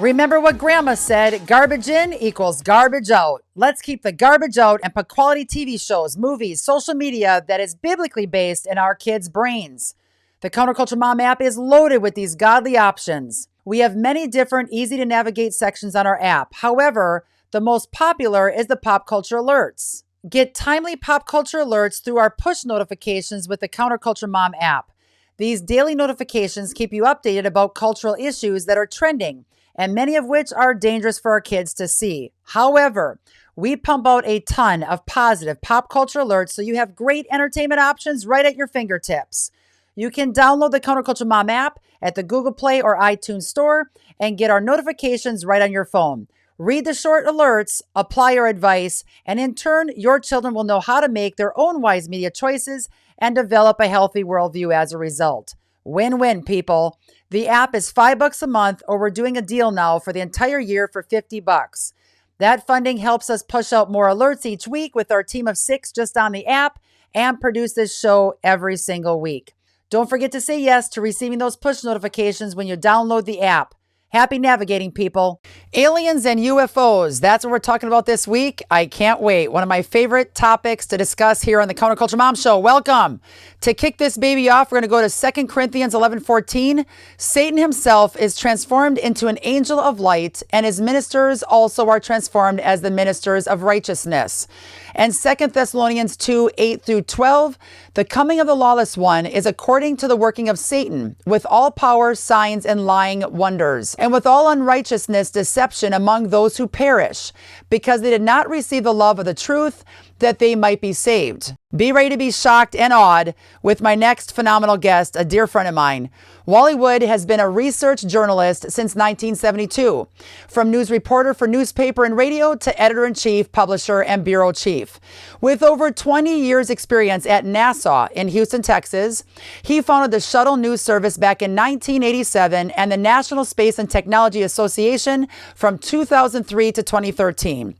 Remember what Grandma said, garbage in equals garbage out. Let's keep the garbage out and put quality TV shows, movies, social media that is biblically based in our kids' brains. The Counterculture Mom app is loaded with these godly options. We have many different easy to navigate sections on our app. However, the most popular is the pop culture alerts. Get timely pop culture alerts through our push notifications with the Counterculture Mom app. These daily notifications keep you updated about cultural issues that are trending, and many of which are dangerous for our kids to see. However, we pump out a ton of positive pop culture alerts so you have great entertainment options right at your fingertips. You can download the Counterculture Mom app at the Google Play or iTunes store and get our notifications right on your phone. Read the short alerts, apply our advice, and in turn, your children will know how to make their own wise media choices and develop a healthy worldview as a result. Win-win, people. The app is $5 a month, or we're doing a deal now for the entire year for $50. That funding helps us push out more alerts each week with our team of 6 just on the app and produce this show every single week. Don't forget to say yes to receiving those push notifications when you download the app. Happy navigating, people. Aliens and UFOs. That's what we're talking about this week. I can't wait. One of my favorite topics to discuss here on the Counterculture Mom Show. Welcome. To kick this baby off, we're going to go to 2 Corinthians 11:14. Satan himself is transformed into an angel of light, and his ministers also are transformed as the ministers of righteousness. And 2 Thessalonians 2:8-12. The coming of the lawless one is according to the working of Satan, with all power, signs, and lying wonders, and with all unrighteousness, deception among those who perish, because they did not receive the love of the truth, that they might be saved. Be ready to be shocked and awed with my next phenomenal guest, a dear friend of mine. Wally Wood has been a research journalist since 1972, from news reporter for newspaper and radio to editor-in-chief, publisher, and bureau chief. With over 20 years experience at NASA in Houston, Texas, he founded the Shuttle News Service back in 1987 and the National Space and Technology Association from 2003 to 2013.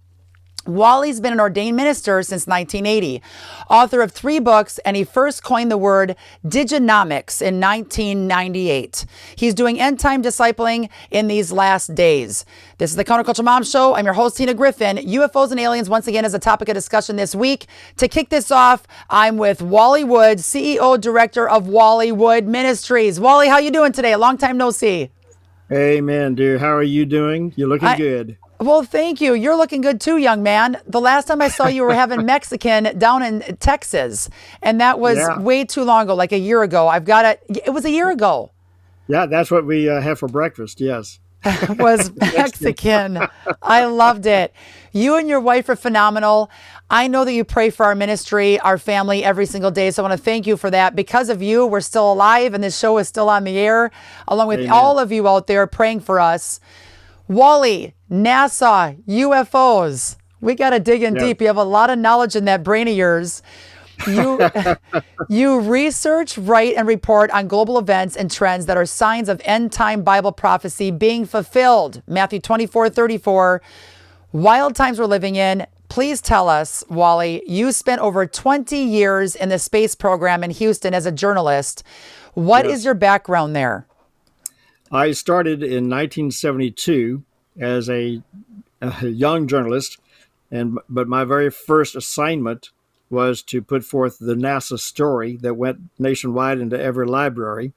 Wally's been an ordained minister since 1980, author of 3 books, and he first coined the word diginomics in 1998. He's doing end-time discipling in these last days. This is the Counterculture Mom Show. I'm your host, Tina Griffin. UFOs and aliens, once again, is a topic of discussion this week. To kick this off, I'm with Wally Wood, CEO, Director of Wally Wood Ministries. Wally, how you doing today? A long time no see. Hey, man, dear. How are you doing? You're looking good. Well, thank you. You're looking good too, young man. The last time I saw you were having Mexican down in Texas, and that was way too long ago, like a year ago. It was a year ago. Yeah, that's what we have for breakfast, yes. Was Mexican. I loved it. You and your wife are phenomenal. I know that you pray for our ministry, our family every single day. So I want to thank you for that. Because of you, we're still alive and this show is still on the air, along with all of you out there praying for us. Wally, NASA, UFOs. We got to dig in deep. You have a lot of knowledge in that brain of yours. You research, write, and report on global events and trends that are signs of end-time Bible prophecy being fulfilled. Matthew 24:34. Wild times we're living in. Please tell us, Wally, you spent over 20 years in the space program in Houston as a journalist. What is your background there? I started in 1972 as a young journalist, but my very first assignment was to put forth the NASA story that went nationwide into every library.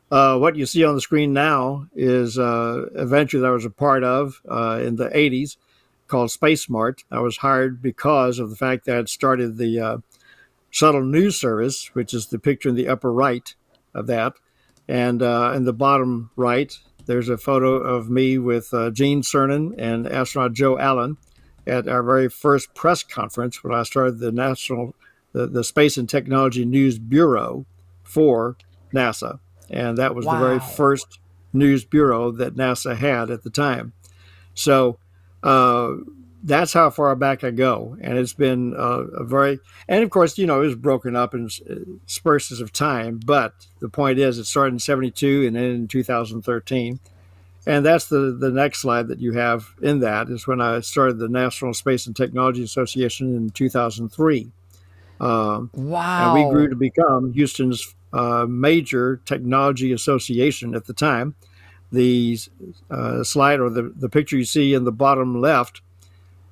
What you see on the screen now is a venture that I was a part of in the 80s called Space Smart. I was hired because of the fact that I had started the Shuttle News Service, which is the picture in the upper right of that. And in the bottom right, there's a photo of me with Gene Cernan and astronaut Joe Allen at our very first press conference when I started the Space and Technology News Bureau for NASA. And that was the very first news bureau that NASA had at the time. So that's how far back I go. And it's been and of course, it was broken up in spurts of time. But the point is, it started in 72 and ended in 2013. And that's the next slide that you have in that is when I started the National Space and Technology Association in 2003. And we grew to become Houston's major technology association at the time. the slide or the picture you see in the bottom left,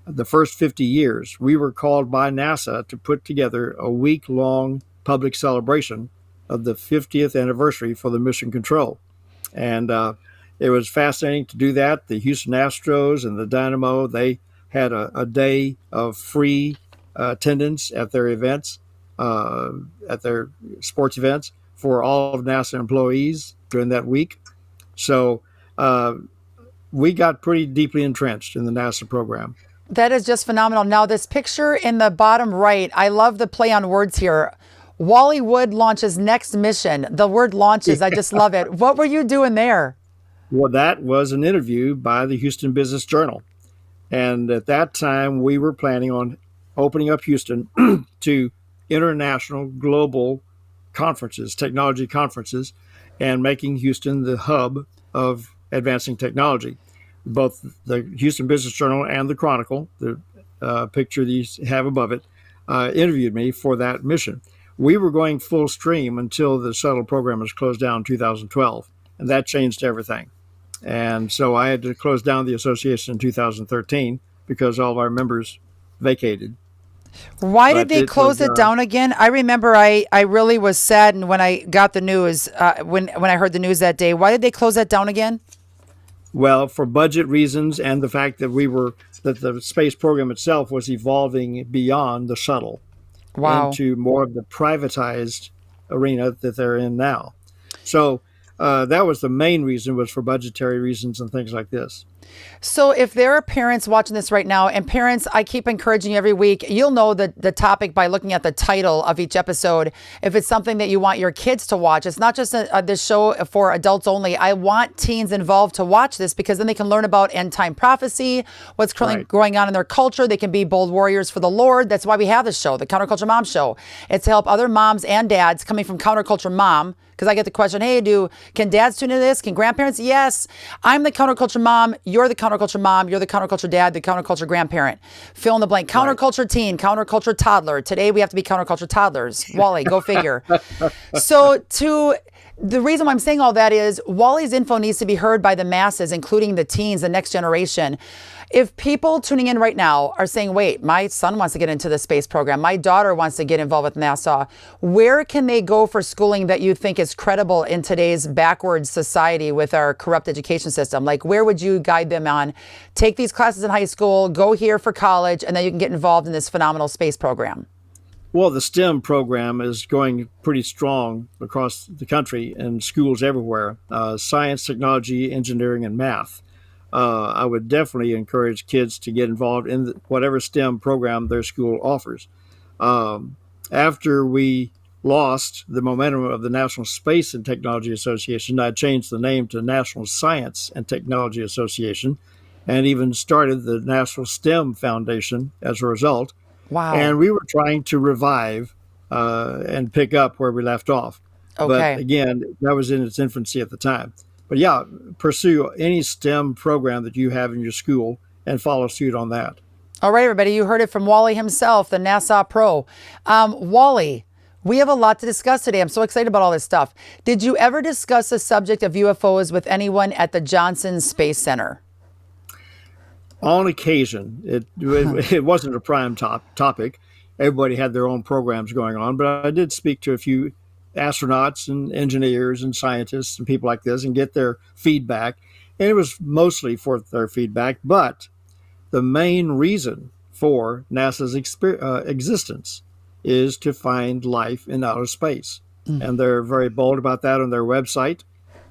the first 50 years, we were called by NASA to put together a week-long public celebration of the 50th anniversary for the mission control. And it was fascinating to do that. The Houston Astros and the Dynamo, they had a day of free attendance at their events, at their sports events for all of NASA employees during that week. So we got pretty deeply entrenched in the NASA program. That is just phenomenal. Now, this picture in the bottom right, I love the play on words here. Wally Wood launches next mission. The word launches, I just love it. What were you doing there? Well, that was an interview by the Houston Business Journal. And at that time, we were planning on opening up Houston to international, global conferences, technology conferences, and making Houston the hub of advancing technology. Both the Houston Business Journal and the Chronicle, the picture that you have above it, interviewed me for that mission. We were going full stream until the shuttle program was closed down in 2012, and that changed everything. And so I had to close down the association in 2013 because all of our members vacated. Why did But they it close was, it down again? I remember I really was saddened when I got the news, when I heard the news that day. Why did they close that down again? well, for budget reasons and the fact that that the space program itself was evolving beyond the shuttle Wow. into more of the privatized arena that they're in now. So that was the main reason, was for budgetary reasons and things like this. So if there are parents watching this right now, and parents, I keep encouraging you every week, you'll know the topic by looking at the title of each episode. If it's something that you want your kids to watch, it's not just this show for adults only. I want teens involved to watch this because then they can learn about end time prophecy, what's currently going on in their culture. They can be bold warriors for the Lord. That's why we have this show, the Counterculture Mom Show. It's to help other moms and dads coming from Counterculture Mom. Because I get the question, hey, can dads tune into this? Can grandparents? Yes. I'm the counterculture mom. You're the counterculture mom. You're the counterculture dad, the counterculture grandparent. Fill in the blank. Counterculture teen, counterculture toddler. Today we have to be counterculture toddlers. Wally, go figure. The reason why I'm saying all that is Wally's info needs to be heard by the masses, including the teens, the next generation. If people tuning in right now are saying, wait, my son wants to get into the space program, my daughter wants to get involved with NASA, where can they go for schooling that you think is credible in today's backwards society with our corrupt education system? Like, where would you guide them on? Take these classes in high school, go here for college, and then you can get involved in this phenomenal space program. Well, the STEM program is going pretty strong across the country in schools everywhere. Science, technology, engineering, and math. I would definitely encourage kids to get involved in whatever STEM program their school offers. After we lost the momentum of the National Space and Technology Association, I changed the name to National Science and Technology Association, and even started the National STEM Foundation as a result. Wow. And we were trying to revive and pick up where we left off. Okay. But again, that was in its infancy at the time. But yeah, pursue any STEM program that you have in your school and follow suit on that. All right, everybody, you heard it from Wally himself, the NASA pro. Wally, we have a lot to discuss today. I'm so excited about all this stuff. Did you ever discuss the subject of UFOs with anyone at the Johnson Space Center? On occasion. It wasn't a prime topic. Everybody had their own programs going on, but I did speak to a few astronauts and engineers and scientists and people like this and get their feedback. And it was mostly for their feedback, but the main reason for NASA's existence is to find life in outer space. And they're very bold about that on their website.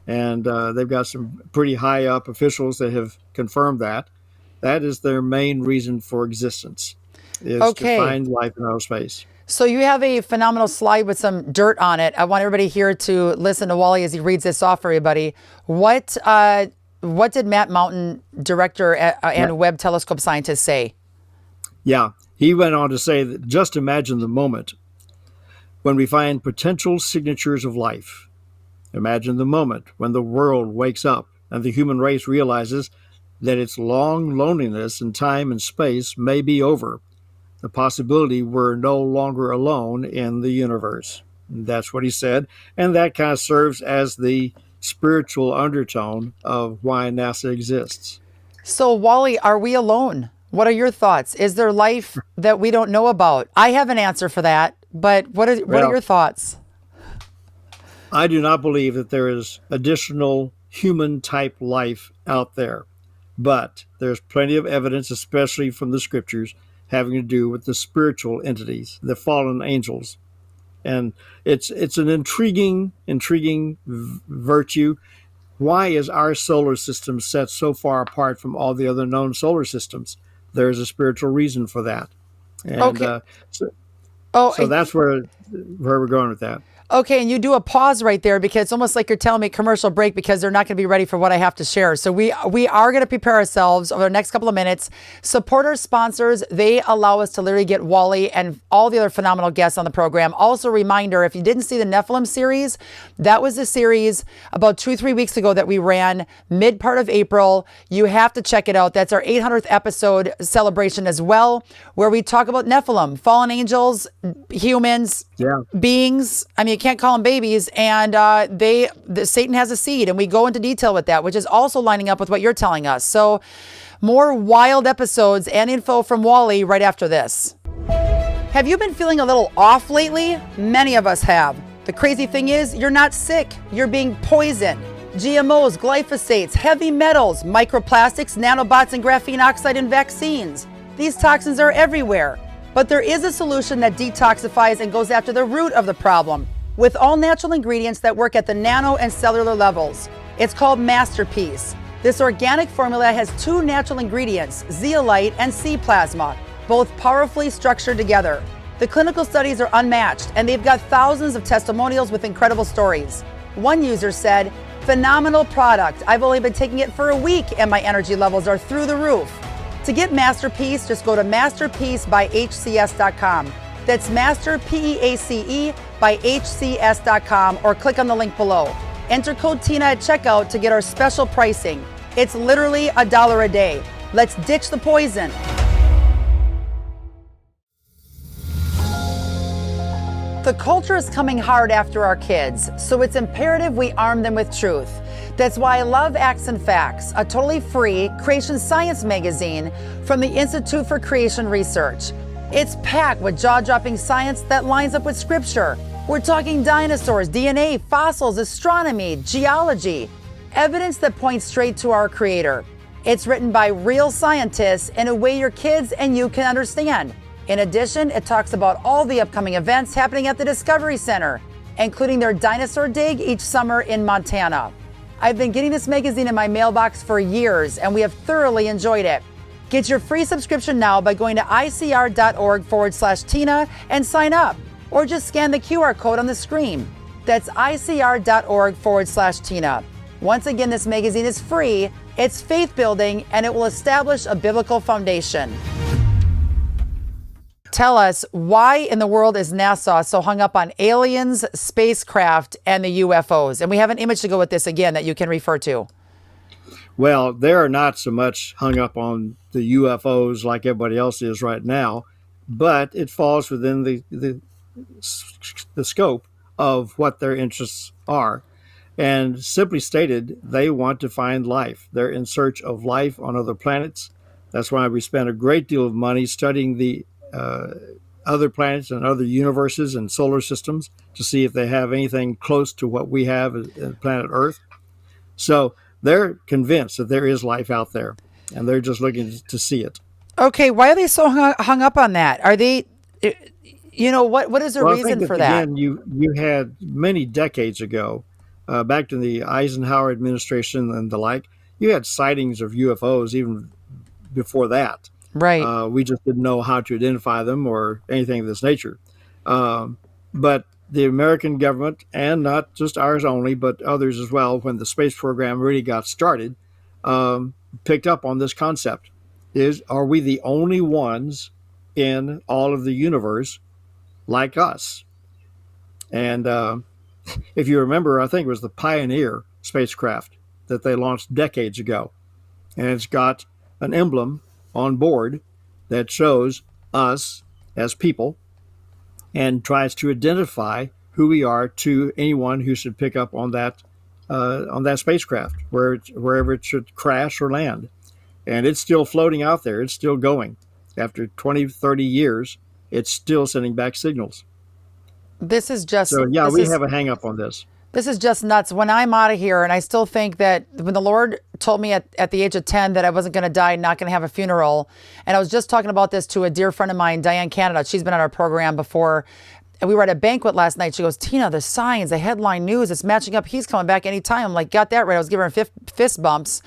And they've got some pretty high up officials that have confirmed that. That is their main reason for existence, is to find life in outer space. So you have a phenomenal slide with some dirt on it. I want everybody here to listen to Wally as he reads this off for everybody. What did Matt Mountain, director and Webb telescope scientist, say? Yeah, he went on to say that just imagine the moment when we find potential signatures of life. Imagine the moment when the world wakes up and the human race realizes that its long loneliness in time and space may be over. The possibility we're no longer alone in the universe. And that's what he said. And that kind of serves as the spiritual undertone of why NASA exists. So, Wally, are we alone? What are your thoughts? Is there life that we don't know about? I have an answer for that, but what are Well, your thoughts? I do not believe that there is additional human type life out there, but there's plenty of evidence, especially from the scriptures, having to do with the spiritual entities, the fallen angels. And it's an intriguing virtue. Why is our solar system set so far apart from all the other known solar systems? There's a spiritual reason for that, and Okay. so, Oh, so that's where we're going with that. okay, and you do a pause right there because it's almost like you're telling me commercial break because they're not going to be ready for what I have to share. So we are going to prepare ourselves over the next couple of minutes. Support our sponsors. They allow us to literally get Wally and all the other phenomenal guests on the program. Also, reminder, if you didn't see the Nephilim series, that was a series about 2-3 weeks ago that we ran mid part of April. You have to check it out. That's our 800th episode celebration as well, where we talk about Nephilim, fallen angels, humans, Yeah. beings. I mean, you can't call them babies, and Satan has a seed, and we go into detail with that, which is also lining up with what you're telling us. So, more wild episodes and info from Wally right after this. Have you been feeling a little off lately? Many of us have. The crazy thing is, you're not sick. You're being poisoned. GMOs, glyphosates, heavy metals, microplastics, nanobots, and graphene oxide in vaccines. These toxins are everywhere. But there is a solution that detoxifies and goes after the root of the problem with all natural ingredients that work at the nano and cellular levels. It's called Masterpiece. This organic formula has 2 natural ingredients, zeolite and sea plasma, both powerfully structured together. The clinical studies are unmatched, and they've got thousands of testimonials with incredible stories. One user said, "Phenomenal product. I've only been taking it for a week and my energy levels are through the roof." To get Masterpiece, just go to masterpiece.hcs.com. That's Master, P-E-A-C-E, by hcs.com, or click on the link below. Enter code TINA at checkout to get our special pricing. It's literally $1 a day. Let's ditch the poison. The culture is coming hard after our kids, so it's imperative we arm them with truth. That's why I love Acts and Facts, a totally free creation science magazine from the Institute for Creation Research. It's packed with jaw-dropping science that lines up with scripture. We're talking dinosaurs, DNA, fossils, astronomy, geology, evidence that points straight to our Creator. It's written by real scientists in a way your kids and you can understand. In addition, it talks about all the upcoming events happening at the Discovery Center, including their dinosaur dig each summer in Montana. I've been getting this magazine in my mailbox for years, and we have thoroughly enjoyed it. Get your free subscription now by going to icr.org/Tina and sign up, or just scan the QR code on the screen. That's icr.org/Tina. Once again, this magazine is free, it's faith building, and it will establish a biblical foundation. Tell us, why in the world is NASA so hung up on aliens, spacecraft, and the UFOs? And we have an image to go with this again that you can refer to. Well, they're not so much hung up on the UFOs like everybody else is right now, but it falls within the scope of what their interests are. And simply stated, they want to find life. They're in search of life on other planets. That's why we spend a great deal of money studying the other planets and other universes and solar systems to see if they have anything close to what we have in planet Earth. So they're convinced that there is life out there, and they're just looking to see it. Okay, why are they so hung up on that? Are they, what is the reason for that? Again, you had many decades ago, back to the Eisenhower administration and the like, you had sightings of UFOs even before that. Right. We just didn't know how to identify them or anything of this nature. But the American government, and not just ours only, but others as well, when the space program really got started, picked up on this concept. Are we the only ones in all of the universe like us? And if you remember, I think it was the Pioneer spacecraft that they launched decades ago. And it's got an emblem on board that shows us as people and tries to identify who we are to anyone who should pick up on that on that spacecraft, wherever it should crash or land. And it's still floating out there. It's still going. After 20, 30 years, it's still sending back signals. This is just So, yeah, we have a hang up on this. This is just nuts. When I'm out of here, and I still think that when the Lord told me at the age of 10 that I wasn't going to die, not going to have a funeral, and I was just talking about this to a dear friend of mine, Diane Canada. She's been on our program before, and we were at a banquet last night. She goes, Tina, the signs, the headline news, it's matching up. He's coming back anytime. I'm like, got that right. I was giving her fist bumps.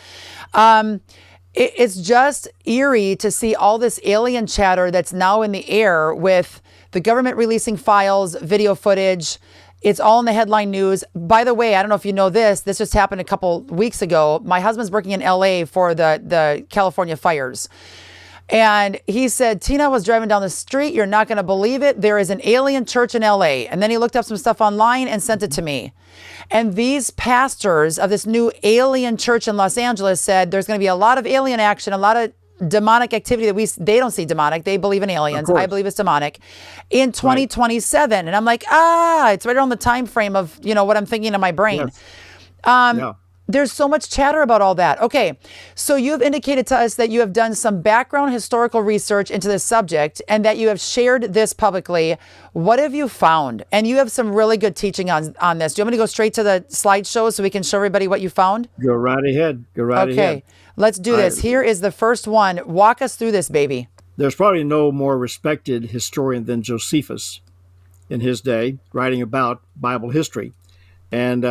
It's just eerie to see all this alien chatter that's now in the air with the government releasing files, video footage. It's all in the headline news. By the way, I don't know if you know this. This just happened a couple weeks ago. My husband's working in LA for the California fires. And he said, Tina, was driving down the street. You're not going to believe it. There is an alien church in LA. And then he looked up some stuff online and sent it to me. And these pastors of this new alien church in Los Angeles said there's going to be a lot of alien action, a lot of demonic activity that they don't see demonic. They believe in aliens. I believe it's demonic in 2027. Right. And I'm like, it's right around the time frame of, what I'm thinking in my brain. Yes. There's so much chatter about all that. Okay. So you have indicated to us that you have done some background historical research into this subject and that you have shared this publicly. What have you found? And you have some really good teaching on this. Do you want me to go straight to the slideshow so we can show everybody what you found? Go right ahead. Ahead. Okay. Let's do this. Here is the first one. Walk us through this, baby. There's probably no more respected historian than Josephus in his day, writing about Bible history. And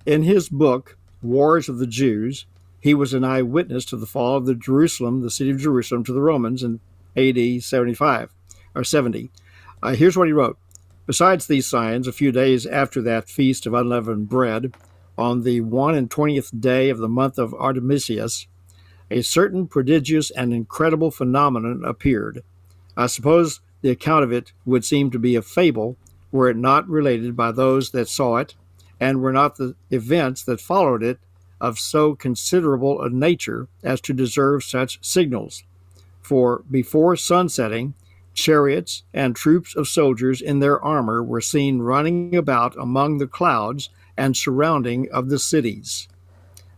in his book, Wars of the Jews, he was an eyewitness to the fall of the city of Jerusalem, to the Romans in AD 75 or 70. Here's what he wrote. Besides these signs, a few days after that feast of unleavened bread, on the 21st day of the month of Artemisius, a certain prodigious and incredible phenomenon appeared. I suppose the account of it would seem to be a fable, were it not related by those that saw it, and were not the events that followed it of so considerable a nature as to deserve such signals. For before sunsetting, chariots and troops of soldiers in their armor were seen running about among the clouds and surrounding of the cities.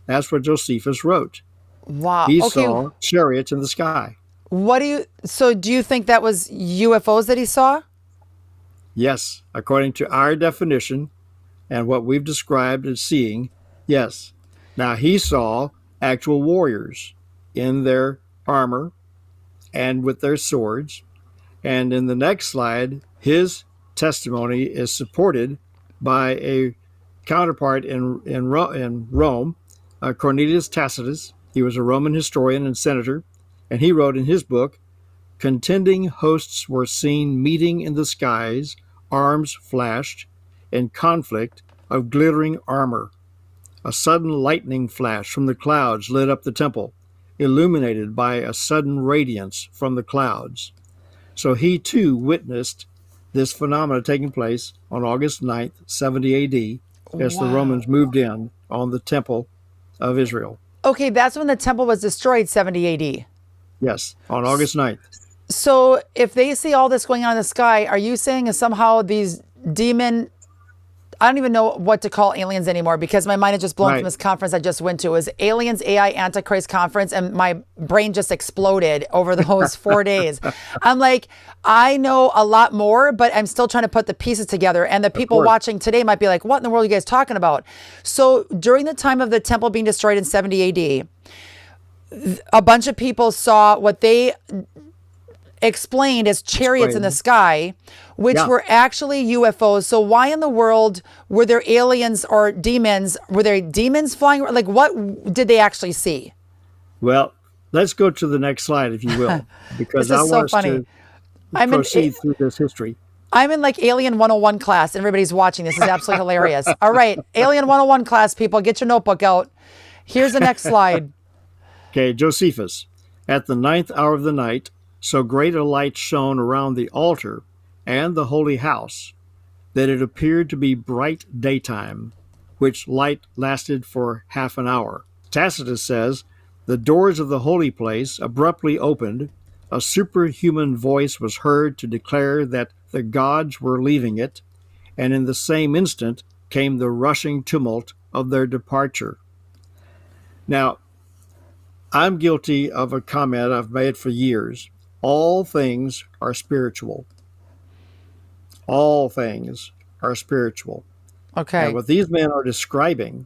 That's what Josephus wrote. Wow. He saw chariots in the sky. So do you think that was UFOs that he saw? Yes. According to our definition and what we've described as seeing, yes. Now, he saw actual warriors in their armor and with their swords. And in the next slide, his testimony is supported by a counterpart in Rome, Cornelius Tacitus. He was a Roman historian and senator, and he wrote in his book, contending hosts were seen meeting in the skies, arms flashed, in conflict of glittering armor. A sudden lightning flash from the clouds lit up the temple, illuminated by a sudden radiance from the clouds. So he too witnessed this phenomenon taking place on August 9th, 70 AD, as the Romans moved in on the temple of Israel. Okay, that's when the temple was destroyed, 70 AD. Yes, on August 9th. So if they see all this going on in the sky, are you saying somehow these I don't even know what to call aliens anymore because my mind is just blown from this conference I just went to. It was Aliens AI Antichrist Conference, and my brain just exploded over those 4 days. I'm like, I know a lot more, but I'm still trying to put the pieces together. And the people watching today might be like, what in the world are you guys talking about? So during the time of the temple being destroyed in 70 AD, a bunch of people saw what they explained as chariots in the sky, which were actually UFOs. So why in the world were there aliens or demons? Were there demons flying? Like, what did they actually see? Well, let's go to the next slide, if you will, because I want us to proceed through this history. I'm in like Alien 101 class, and everybody's watching. This is absolutely hilarious. All right, Alien 101 class, people, get your notebook out. Here's the next slide. Okay, Josephus. At the 9th hour of the night, so great a light shone around the altar and the holy house that it appeared to be bright daytime, which light lasted for half an hour. Tacitus says, the doors of the holy place abruptly opened, a superhuman voice was heard to declare that the gods were leaving it, and in the same instant came the rushing tumult of their departure. Now, I'm guilty of a comment I've made for years. All things are spiritual. All things are spiritual. Okay. And what these men are describing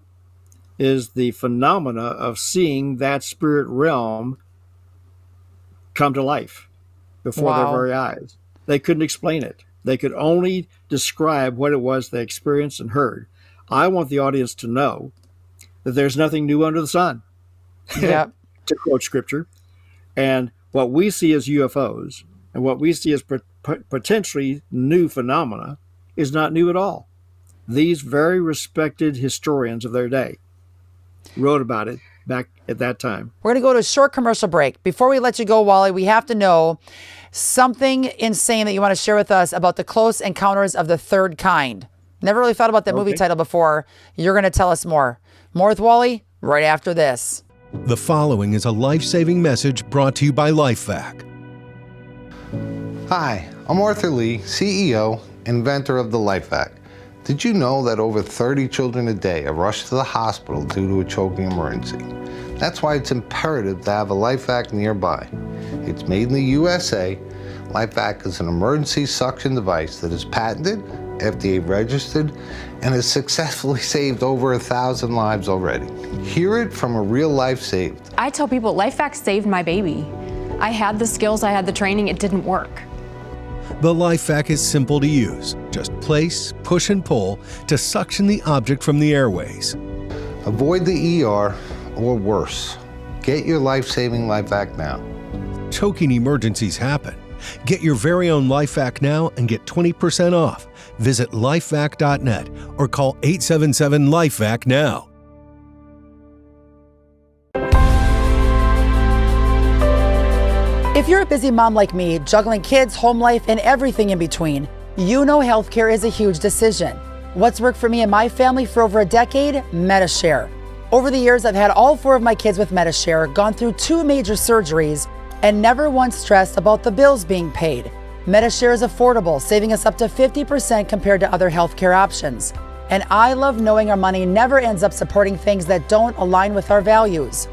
is the phenomena of seeing that spirit realm come to life before their very eyes. They couldn't explain it. They could only describe what it was they experienced and heard. I want the audience to know that there's nothing new under the sun, Yep. to quote scripture. And what we see as UFOs and what we see as potentially new phenomena is not new at all. These very respected historians of their day wrote about it back at that time. We're going to go to a short commercial break. Before we let you go, Wally, we have to know something insane that you want to share with us about the Close Encounters of the Third Kind. Never really thought about that movie title before. You're going to tell us more. More with Wally right after this. The following is a life-saving message brought to you by LifeVac. Hi, I'm Arthur Lee, CEO, inventor of the LifeVac. Did you know that over 30 children a day are rushed to the hospital due to a choking emergency? That's why it's imperative to have a LifeVac nearby. It's made in the USA. LifeVac is an emergency suction device that is patented, FDA registered, and has successfully saved over 1,000 lives already. Hear it from a real life saved. I tell people LifeVac saved my baby. I had the skills, I had the training, it didn't work. The LifeVac is simple to use. Just place, push, and pull to suction the object from the airways. Avoid the ER or worse. Get your life-saving LifeVac now. Choking emergencies happen. Get your very own LifeVac now and get 20% off. Visit lifevac.net or call 877-LifeVac now. If you're a busy mom like me, juggling kids, home life, and everything in between, you know healthcare is a huge decision. What's worked for me and my family for over a decade? MediShare. Over the years, I've had all 4 of my kids with MediShare, gone through 2 major surgeries, and never once stressed about the bills being paid. MediShare is affordable, saving us up to 50% compared to other healthcare options. And I love knowing our money never ends up supporting things that don't align with our values.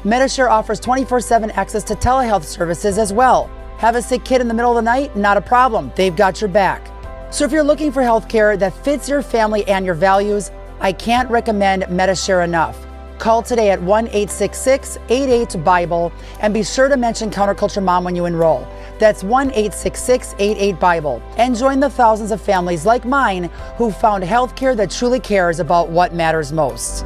MediShare offers 24/7 access to telehealth services as well. Have a sick kid in the middle of the night? Not a problem. They've got your back. So if you're looking for healthcare that fits your family and your values, I can't recommend MediShare enough. Call today at 1-866-88-BIBLE and be sure to mention Counterculture Mom when you enroll. That's 1-866-88-BIBLE. And join the thousands of families like mine who found healthcare that truly cares about what matters most.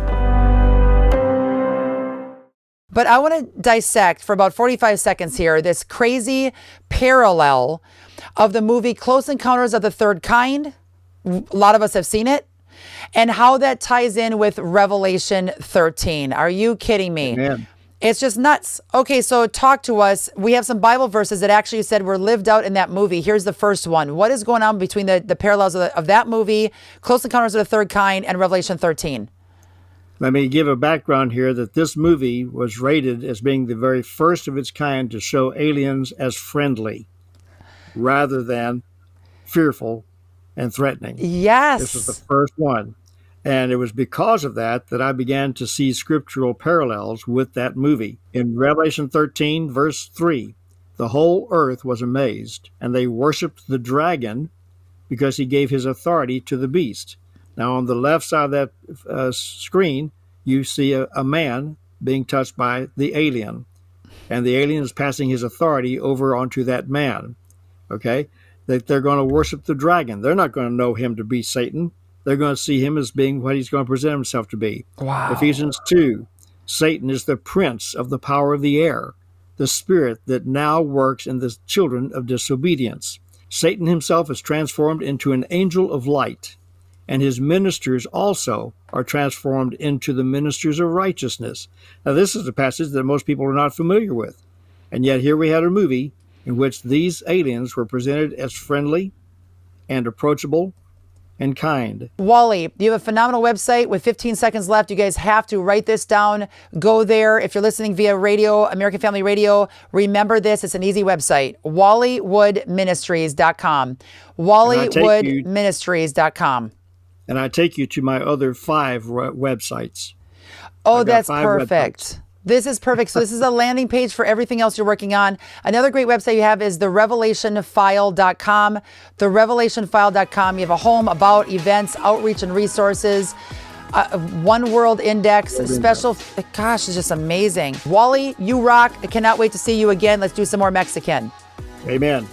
But I want to dissect for about 45 seconds here this crazy parallel of the movie Close Encounters of the Third Kind. A lot of us have seen it. And how that ties in with Revelation 13. Are you kidding me? Amen. It's just nuts. Okay, so talk to us. We have some Bible verses that actually said were lived out in that movie. Here's the first one. What is going on between the parallels of that movie, Close Encounters of the Third Kind, and Revelation 13? Let me give a background here that this movie was rated as being the very first of its kind to show aliens as friendly rather than fearful and threatening. Yes. This was the first one. And it was because of that that I began to see scriptural parallels with that movie. In Revelation 13, verse 3, the whole earth was amazed, and they worshiped the dragon because he gave his authority to the beast. Now, on the left side of that screen, you see a man being touched by the alien, and the alien is passing his authority over onto that man. Okay? That they're going to worship the dragon. They're not going to know him to be Satan. They're going to see him as being what he's going to present himself to be. Wow. Ephesians 2, Satan is the prince of the power of the air, the spirit that now works in the children of disobedience. Satan himself is transformed into an angel of light, and his ministers also are transformed into the ministers of righteousness. Now, this is a passage that most people are not familiar with. And yet here we had a movie in which these aliens were presented as friendly and approachable and kind. Wally, you have a phenomenal website with 15 seconds left. You guys have to write this down. Go there. If you're listening via radio, American Family Radio, remember this. It's an easy website. WallyWoodMinistries.com. WallyWoodMinistries.com. and I take you to my other 5 websites. Oh, I've got that's 5 perfect. websites. This is perfect. So this is a landing page for everything else you're working on. Another great website you have is therevelationfile.com. Therevelationfile.com. You have a home, about, events, outreach, and resources. One World Index, special. Gosh, it's just amazing. Wally, you rock. I cannot wait to see you again. Let's do some more Mexican. Amen.